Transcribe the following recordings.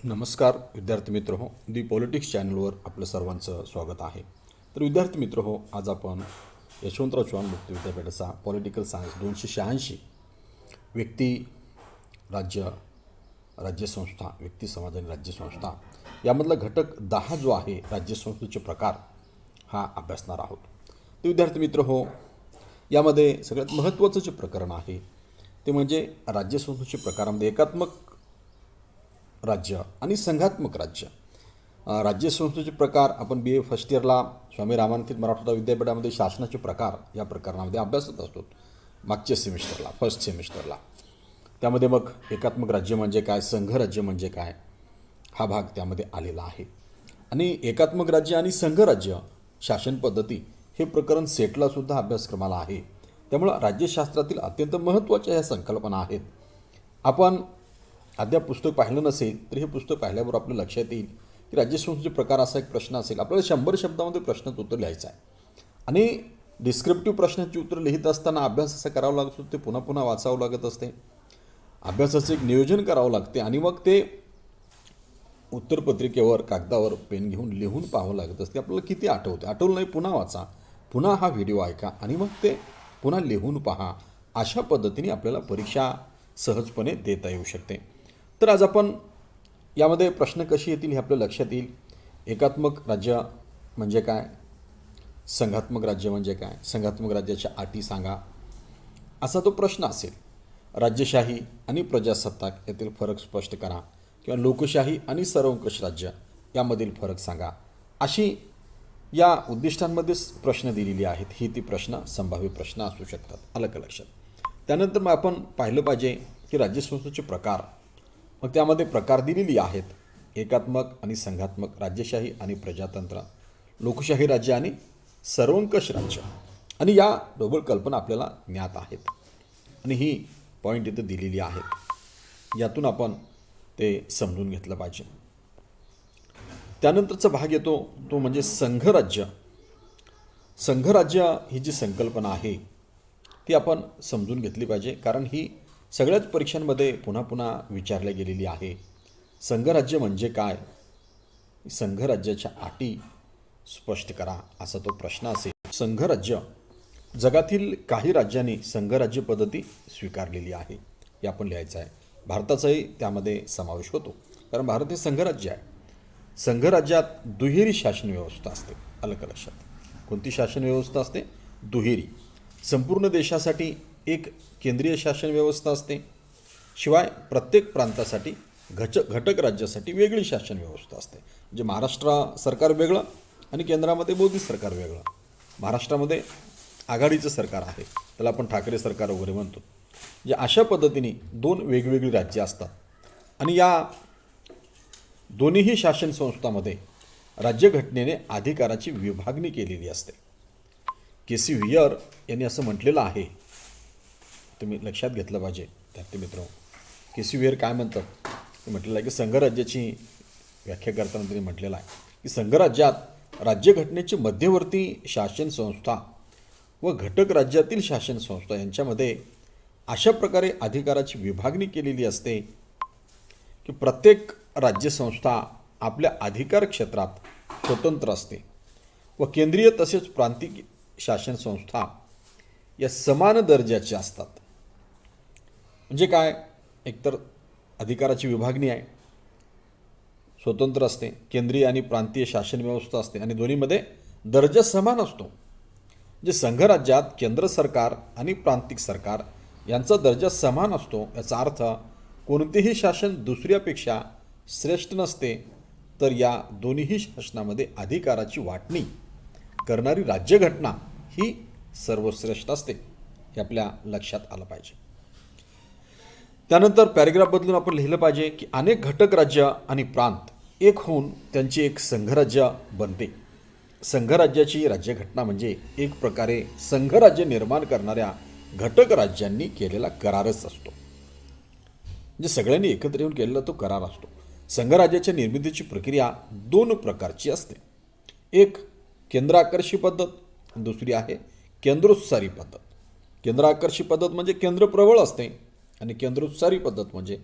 नमस्कार विद्यार्थी मित्र हो, दी पॉलिटिक्स चॅनलवर आपलं सर्वांचं स्वागत आहे. तर विद्यार्थी मित्र हो, आज आपण यशवंतराव चव्हाण मुक्त विद्यापीठाचा पॉलिटिकल सायन्स 286 व्यक्ती राज्य राज्यसंस्था व्यक्ती समाज आणि राज्यसंस्था यामधला घटक 10 जो आहे राज्यसंस्थेचे प्रकार हा अभ्यासणार आहोत. तर विद्यार्थी मित्र हो, यामध्ये सगळ्यात महत्त्वाचं जे प्रकरण आहे ते म्हणजे राज्यसंस्थेचे प्रकारामध्ये एकात्मक राज्य आणि संघात्मक राज्य. राज्यसंस्थेचे प्रकार आपण BA फर्स्ट इयरला स्वामी रामानंद मराठवाडा विद्यापीठामध्ये शासनाचे प्रकार या प्रकरणामध्ये अभ्यासत असतो मागच्या सेमिस्टरला फर्स्ट सेमिस्टरला. त्यामध्ये मग एकात्मक राज्य म्हणजे काय, संघराज्य म्हणजे काय हा भाग त्यामध्ये आलेला आहे. आणि एकात्मक राज्य आणि संघराज्य शासन पद्धती हे प्रकरण सेटलासुद्धा अभ्यासक्रमाला आहे. त्यामुळं राज्यशास्त्रातील अत्यंत महत्त्वाच्या ह्या संकल्पना आहेत. आपण अद्याप पुस्तक पाहिलं नसेल तर हे पुस्तक पाहिल्यावर आपल्या लक्षात येईल की राज्यसंस्थेचे प्रकार असा एक प्रश्न असेल. आपल्याला 100 शब्दामध्ये प्रश्नाचं उत्तर लिहायचं आहे आणि डिस्क्रिप्टिव्ह प्रश्नाची उत्तर लिहित असताना अभ्यास असा करावा लागत असतो, ते पुन्हा पुन्हा वाचावं लागत असते. अभ्यासाचं एक नियोजन करावं लागते आणि मग ते उत्तरपत्रिकेवर कागदावर पेन घेऊन लिहून पाहावं लागत असते. आपल्याला किती आठवते, आठवलं नाही पुन्हा वाचा, पुन्हा हा व्हिडिओ ऐका आणि मग ते पुन्हा लिहून पहा. अशा पद्धतीने आपल्याला परीक्षा सहजपणे देता येऊ शकते. तर आज आपण यामध्ये प्रश्न कशी येतील हे आपल्या लक्षात येईल. एकात्मक राज्य म्हणजे काय, संघात्मक राज्य म्हणजे काय, संघात्मक राज्याच्या अटी सांगा असा तो प्रश्न असेल. राज्यशाही आणि प्रजासत्ताक यातील फरक स्पष्ट करा किंवा लोकशाही आणि सर्वंकष राज्य यामधील फरक सांगा, अशी या उद्दिष्टांमध्येच प्रश्न दिलेली आहेत. ही ती प्रश्न संभाव्य प्रश्न असू शकतात. आलं का लक्षात. त्यानंतर मग आपण पाहिलं पाहिजे की राज्यसंस्थेचे प्रकार, मग त्यामध्ये प्रकार दिलेली आहेत. एकात्मक आणि संघात्मक, राज्यशाही आणि प्रजातंत्र, लोकशाही राज्य आणि सर्वंकष राज्य. आणि या डोबल कल्पना आपल्याला ज्ञात आहेत आणि ही पॉईंट इथं दिलेली आहेत. यातून आपण ते समजून घेतलं पाहिजे. त्यानंतरचा भाग येतो तो म्हणजे संघराज्य. संघराज्य ही जी संकल्पना आहे ती आपण समजून घेतली पाहिजे, कारण ही सगळ्याच परीक्षांमध्ये पुन्हा पुन्हा विचारल्या गेलेली आहे. संघराज्य म्हणजे काय, संघराज्याच्या अटी स्पष्ट करा असा तो प्रश्न असेल. संघराज्य, जगातील काही राज्यांनी संघराज्य पद्धती स्वीकारलेली आहे हे आपण लिहायचं आहे. भारताचाही त्यामध्ये समावेश होतो, कारण भारत हे संघराज्य आहे. संघराज्यात दुहेरी शासन व्यवस्था असते. आलं का लक्षात. कोणती शासन व्यवस्था असते, दुहेरी. संपूर्ण देशासाठी एक केंद्रीय शासन व्यवस्था असते, शिवाय प्रत्येक प्रांतासाठी घटक राज्यासाठी वेगळी शासन व्यवस्था असते. म्हणजे महाराष्ट्र सरकार वेगळं आणि केंद्रामध्ये मोदी सरकार वेगळं. महाराष्ट्रामध्ये आघाडीचं सरकार आहे, त्याला आपण ठाकरे सरकार वगैरे म्हणतो. म्हणजे अशा पद्धतीने 2 वेगवेगळी राज्य असतात आणि या दोन्हीही शासन संस्थांमध्ये राज्यघटनेने अधिकाराची विभागणी केलेली असते. KC व्हियर यांनी असं म्हटलेलं आहे, तुम्ही लक्षात घेतलं पाहिजे विद्यार्थी मित्र. KC व्हियर काय म्हणतात ते म्हटलेलं आहे की संघराज्याची व्याख्या करताना त्यांनी म्हटलेलं आहे की संघराज्यात राज्यघटनेची मध्यवर्ती शासन संस्था व घटक राज्यातील शासन संस्था यांच्यामध्ये अशा प्रकारे अधिकाराची विभागणी केलेली असते की प्रत्येक राज्यसंस्था आपल्या अधिकार क्षेत्रात स्वतंत्र असते व केंद्रीय तसेच प्रांतिक शासन संस्था या समान दर्जाच्या असतात. म्हणजे काय, एकतर अधिकाराची विभागणी आहे, स्वतंत्र असते, केंद्रीय आणि प्रांतीय शासन व्यवस्था असते आणि दोन्हीमध्ये दर्जा समान असतो. म्हणजे संघराज्यात केंद्र सरकार आणि प्रांतिक सरकार यांचा दर्जा समान असतो. याचा अर्थ कोणतेही शासन दुसऱ्यापेक्षा श्रेष्ठ नसते, तर या दोन्हीही शासनामध्ये अधिकाराची वाटणी करणारी राज्यघटना ही सर्वश्रेष्ठ असते, हे आपल्या लक्षात आलं पाहिजे. त्यानंतर पॅरेग्राफ बदलून आपण लिहिलं पाहिजे की अनेक घटक राज्य आणि प्रांत एक होऊन त्यांची एक संघराज्य बनते. संघराज्याची राज्यघटना म्हणजे एक प्रकारे संघराज्य निर्माण करणाऱ्या घटक राज्यांनी केलेला करारच असतो. म्हणजे सगळ्यांनी एकत्र येऊन केलेला तो करार असतो. संघराज्याच्या निर्मितीची प्रक्रिया 2 प्रकारची असते. एक केंद्राकर्षी पद्धत, दुसरी आहे केंद्रोत्सारी पद्धत. केंद्राकर्षी पद्धत म्हणजे केंद्र प्रबळ असते आणि केंद्रोत्सारी पद्धत म्हणजे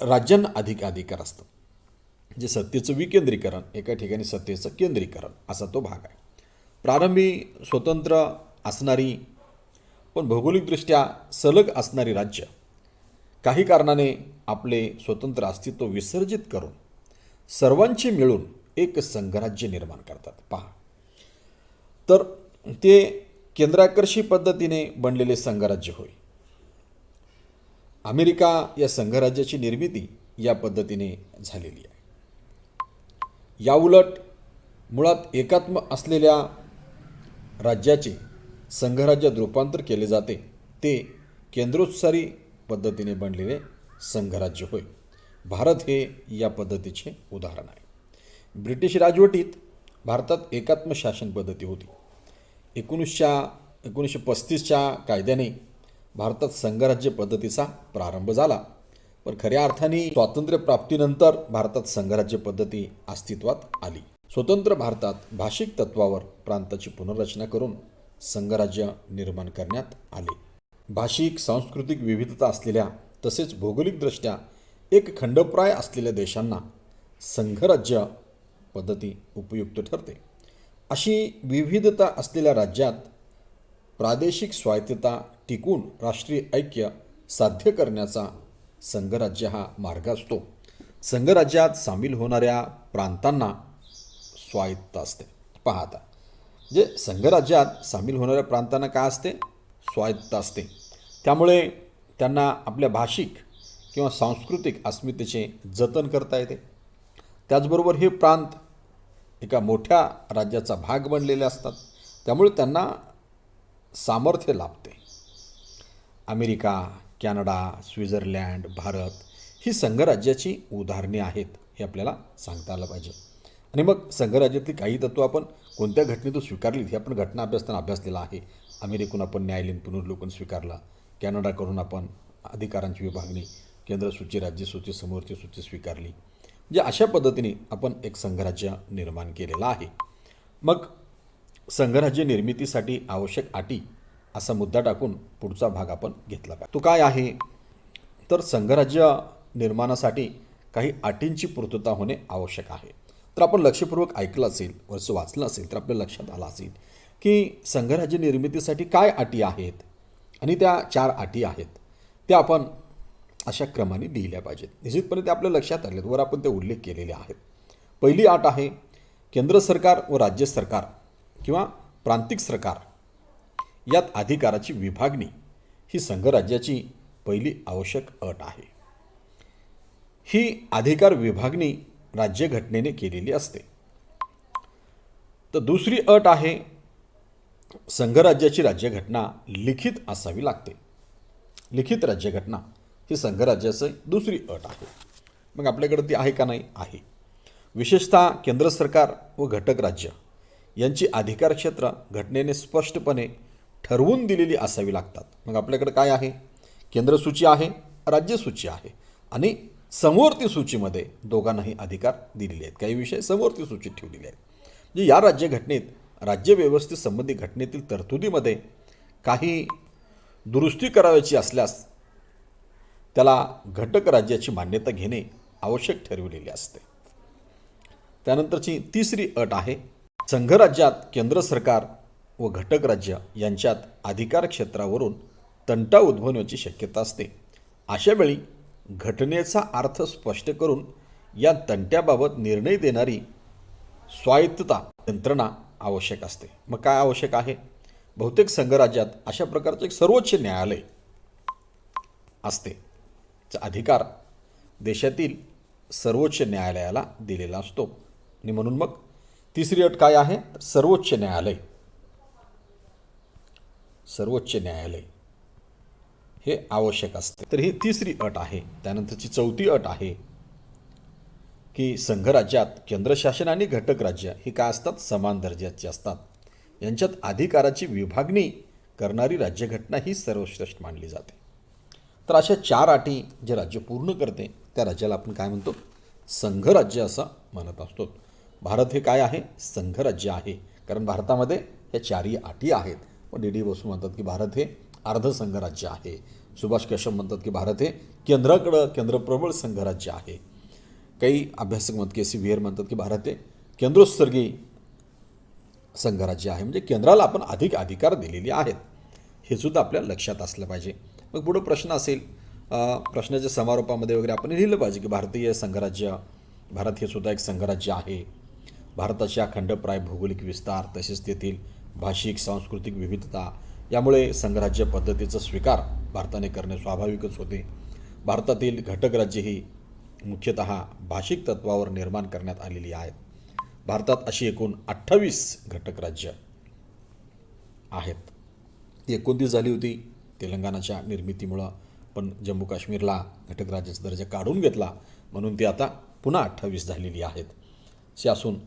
राज्यांना अधिक अधिकार असतात. जे सत्तेचं विकेंद्रीकरण, एका ठिकाणी सत्तेचं केंद्रीकरण, असा तो भाग आहे. प्रारंभी स्वतंत्र असणारी पण भौगोलिकदृष्ट्या सलग असणारी राज्य काही कारणाने आपले स्वतंत्र अस्तित्व विसर्जित करून सर्वांची मिळून एक संघराज्य निर्माण करतात. पहा, तर ते केंद्राकर्षी पद्धतीने बनलेले संघराज्य होय. अमेरिका या संघराज्याची निर्मिती या पद्धतीने झालेली आहे. याउलट मुळात एकात्म असलेल्या राज्याचे संघराज्यात रूपांतर केले जाते ते केंद्रोत्सारी पद्धतीने बनलेले संघराज्य होय. भारत हे या पद्धतीचे उदाहरण आहे. ब्रिटिश राजवटीत भारतात एकात्म शासन पद्धती होती. 1935च्या कायद्याने भारतात संघराज्य पद्धतीचा प्रारंभ झाला. पण खऱ्या अर्थाने स्वातंत्र्यप्राप्तीनंतर भारतात संघराज्य पद्धती अस्तित्वात आली. स्वतंत्र भारतात भाषिक तत्वावर प्रांताची पुनर्रचना करून संघराज्य निर्माण करण्यात आले. भाषिक सांस्कृतिक विविधता असलेल्या तसेच भौगोलिकदृष्ट्या एक खंडप्राय असलेल्या देशांना संघराज्य पद्धती उपयुक्त ठरते. अशी विविधता असलेल्या राज्यात प्रादेशिक स्वायत्तता टिकून राष्ट्रीय ऐक्य साध्य करण्याचा संघराज्य हा मार्ग असतो. संघराज्यात सामील होणाऱ्या प्रांतांना स्वायत्तता असते. पहा आता, जे संघराज्यात सामील होणाऱ्या प्रांतांना काय असते? स्वायत्तता असते. त्यामुळे त्यांना आपल्या भाषिक किंवा सांस्कृतिक अस्मितेचे जतन करता येते. त्याचबरोबर हे प्रांत एका मोठ्या राज्याचा भाग बनलेले असतात. त्यामुळे त्यांना सामर्थ्य लाभते. अमेरिका, कॅनडा, स्वित्झर्लंड, भारत ही संघराज्याची उदाहरणे आहेत, हे आपल्याला सांगता आलं पाहिजे. आणि मग संघराज्यातली काही तत्त्व आपण कोणत्या घटनेतून स्वीकारली हे आपण घटना अभ्यासताना अभ्यासलेला आहे. अमेरिकेतून आपण न्यायालयीन पुनर्विलोकन स्वीकारला. कॅनडाकडून आपण अधिकारांची विभागणी, केंद्रसूची, राज्यसूची, समवर्ती सूची स्वीकारली. म्हणजे अशा पद्धतीने आपण एक संघराज्य निर्माण केलेलं आहे. मग संघराज्य निर्मितीसाठी आवश्यक अटी असा मुद्दा टाकून पुढचा भाग आपण घेतला पाहिजे. तो काय आहे? तर संघराज्य निर्माणासाठी काही अटींची पूर्तता होणे आवश्यक आहे. तर आपण लक्षपूर्वक ऐकलं असेल, वर्ष वाचलं असेल तर आपल्या लक्षात आलं असेल की संघराज्य निर्मितीसाठी काय अटी आहेत आणि त्या 4 अटी आहेत. त्या आपण अशा क्रमाने लिहिल्या पाहिजेत. निश्चितपणे ते आपल्या लक्षात आलेत, वर आपण ते उल्लेख केलेले आहेत. पहिली अट आहे, केंद्र सरकार व राज्य सरकार किंवा प्रांतिक सरकार यात अधिकाराची विभागणी ही संघराज्याची पहिली आवश्यक अट आहे. ही अधिकार विभागणी राज्यघटनेने केलेली असते. तर दुसरी अट आहे, संघराज्याची राज्यघटना लिखित असावी लागते. लिखित राज्यघटना ही संघराज्याची दुसरी अट आहे. मग आपल्याकडे ती आहे का? नाही आहे. विशेषतः केंद्र सरकार व घटक राज्य यांची अधिकार क्षेत्र घटनेने स्पष्टपणे ठरवून दिलेली असावी लागतात. मग आपल्याकडे काय आहे? केंद्रसूची आहे, राज्यसूची आहे आणि समवर्ती सूचीमध्ये दोघांनाही अधिकार दिलेले आहेत. काही विषय समवर्ती सूचीत ठेवलेले आहेत. म्हणजे या राज्यघटनेत राज्यव्यवस्थे संबंधी घटनेतील तरतुदीमध्ये काही दुरुस्ती करायची असल्यास त्याला घटक राज्याची मान्यता घेणे आवश्यक ठरविलेले असते. त्यानंतरची तिसरी अट आहे, संघराज्यात केंद्र सरकार व घटक राज्य यांच्यात अधिकार क्षेत्रावरून तंटा उद्भवण्याची शक्यता असते. अशा वेळी घटनेचा अर्थ स्पष्ट करून या तंट्याबाबत निर्णय देणारी स्वायत्तता यंत्रणा आवश्यक असते. मग काय आवश्यक आहे? बहुतेक संघराज्यात अशा प्रकारचे एक सर्वोच्च न्यायालय असते. अधिकार देशातील सर्वोच्च न्यायालयाला दिलेला असतो आणि म्हणून मग तिसरी अट काय आहे? सर्वोच्च न्यायालय. सर्वोच्च न्यायालय हे आवश्यक असते. तर ही तिसरी अट आहे. त्यानंतरची चौथी अट आहे की संघराज्यात केंद्रशासन आणि घटक राज्य ही काय असतात? समान दर्जाची असतात. यांच्यात अधिकाराची विभागणी करणारी राज्यघटना ही सर्वश्रेष्ठ मानली जाते. तर अशा 4 अटी जे राज्य पूर्ण करते त्या राज्याला आपण काय म्हणतो? संघराज्य असं म्हणत असतो. भारत हे काय आहे? संघराज्य आहे. कारण भारतामध्ये ह्या 4ही अटी आहेत. पण डी बसू म्हणतात की भारत हे अर्धसंघराज्य आहे. सुभाष कश्यप म्हणतात की भारत हे केंद्राकडं केंद्रप्रबळ संघराज्य आहे. काही अभ्यासक मत के सी व्हिअर म्हणतात की भारत हे केंद्रोत्सर्गी संघराज्य आहे, म्हणजे केंद्राला आपण अधिक अधिकार दिलेले आहेत, हे सुद्धा आपल्या लक्षात असलं पाहिजे. मग पुढं प्रश्न असेल, प्रश्नाच्या समारोपामध्ये वगैरे आपण लिहिलं पाहिजे की भारतीय संघराज्य, भारत हे सुद्धा एक संघराज्य आहे. भारताच्या खंडप्राय भौगोलिक विस्तार तसेच तेथील भाषिक सांस्कृतिक विविधता यामुळे संघराज्य पद्धतीचा स्वीकार भारताने करणे स्वाभाविकच होते. भारतातील घटक राज्ये ही मुख्यतः भाषिक तत्वावर निर्माण करण्यात आलेली आहेत. भारतात अशी एकूण 28 घटक राज्य आहेत. ती 29 झाली होती तेलंगणाच्या निर्मितीमुळं, पण जम्मू काश्मीरला घटक राज्याचा दर्जा काढून घेतला म्हणून ती आता पुन्हा 28 झालेली आहेत. असे असून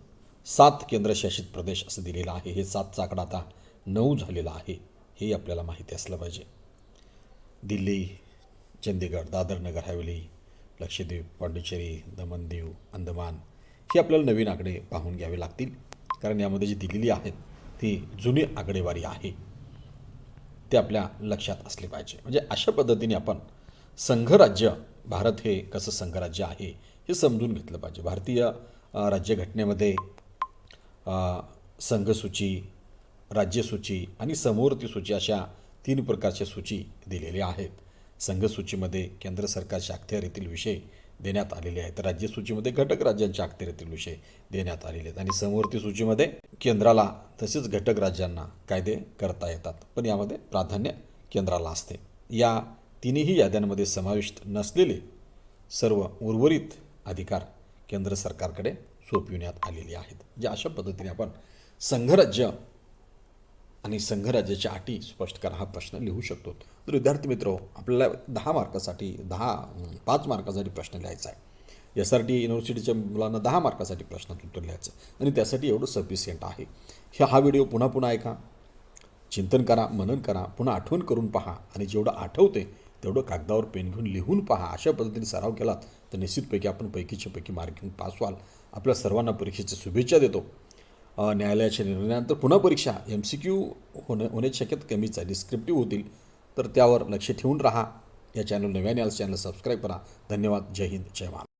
7 केंद्रशासित प्रदेश असं दिलेलं आहे. हे 7चा आकडा आता 9 झालेला आहे, हे आपल्याला माहिती असलं पाहिजे. दिल्ली, चंदीगड, दादर नगर हवेली, लक्षद्वीप, पांडिचेरी, दमण दीव, अंदमान हे आपल्याला नवीन आकडे पाहून घ्यावे लागतील, कारण यामध्ये जी दिलेली आहेत ती जुनी आकडेवारी आहे, ते आपल्या लक्षात असले पाहिजे. म्हणजे अशा पद्धतीने आपण संघराज्य, भारत हे कसं संघराज्य आहे हे समजून घेतलं पाहिजे. भारतीय राज्यघटनेमध्ये संघसूची, राज्यसूची आणि समवर्ती सूची अशा 3 प्रकारच्या सूची दिलेल्या आहेत. संघसूचीमध्ये केंद्र सरकारच्या अखत्यारीतील विषय देण्यात आलेले आहेत, राज्यसूचीमध्ये घटक राज्यांच्या अखत्यारीतील विषय देण्यात आलेले आहेत, आणि समवर्ती सूचीमध्ये केंद्राला तसेच घटक राज्यांना कायदे करता येतात, पण यामध्ये प्राधान्य केंद्राला असते. या तिन्ही याद्यांमध्ये समाविष्ट नसलेले सर्व उर्वरित अधिकार केंद्र सरकारकडे सोपविण्यात आलेले आहेत. म्हणजे अशा पद्धतीने आपण संघराज्य आणि संघराज्याच्या अटी स्पष्ट करा हा प्रश्न लिहू शकतो. तर विद्यार्थी मित्र, आपल्याला 10 मार्कासाठी 5 मार्कासाठी प्रश्न लिहायचा आहे. SRT युनिव्हर्सिटीच्या मुलांना 10 मार्कासाठी प्रश्नाचं उत्तर लिहायचं आणि त्यासाठी एवढं सफिशियंट आहे. हा व्हिडिओ पुन्हा पुन्हा ऐका, चिंतन करा, मनन करा, पुन्हा आठवण करून पहा, आणि जेवढं आठवते तेवढं कागदावर पेन घेऊन लिहून पहा. अशा पद्धतीने सराव केलात तर निश्चितपैकी आपण पैकीच्या पैकी मार्क घेऊन पास व्हाल. आपल्या सर्वांना परीक्षेच्या शुभेच्छा देतो. न्यायालयाच्या निर्णयानंतर पुन्हा परीक्षा MCQ होण्याची शक्यता कमीच आहे, डिस्क्रिप्टिव्ह होतील, तर त्यावर लक्ष ठेवून राहा. या चॅनल नव्याने आलं चॅनल सबस्क्राईब करा. धन्यवाद. जय हिंद, जय महाराष्ट्र.